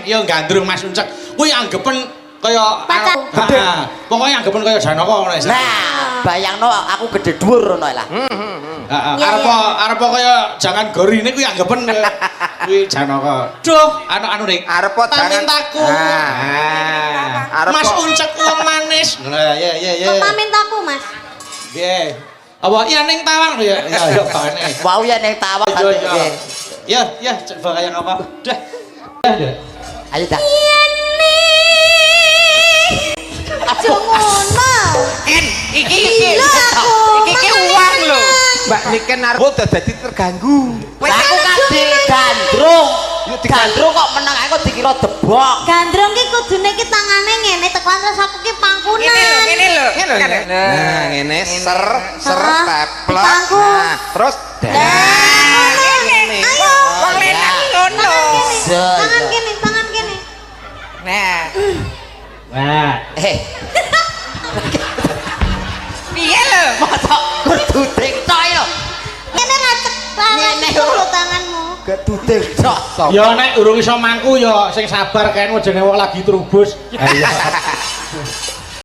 ya gandrung Mas Uncek. Kuwi anggepen kaya Gede. Pokoke anggepen kaya Janaka ngono ya. Nah, bayangno aku gede dhuwur ngono lah. Arep kaya jangan gorine kuwi anggepen kuwi Janaka. Duh, anu ning Arep jangan pamintaku. Mas Uncek wong manis. Nah, ya. Pamintaku, Mas. Nggih. Apa iya ning tawang ya? Ya bane. Wau ya ning tawang nggih. Ya, coba kayak apa? Dah. Ayo dah. Aja ngono. Iki uang lho. Mbak Niken arep dadi terganggu. Lah aku kadhe gandrung. Gandrung kok meneng aku dikira debok. Gandrung ki kudune ki tangane ngene tekan terus aku ki pangkunan. Ngene lho. Nah, ngene ser teplek. Nah, terus ngene. Ayo. Wong lanang ngono. Tangan kene. Nah. Wah. Piye lho? Mosok kudu tok lho. Ngene ngacek banget lho tanganmu. Kudu tok. Ya nek urung iso mangku ya sing sabar kae jenenge wong lagi trubus. Ayo.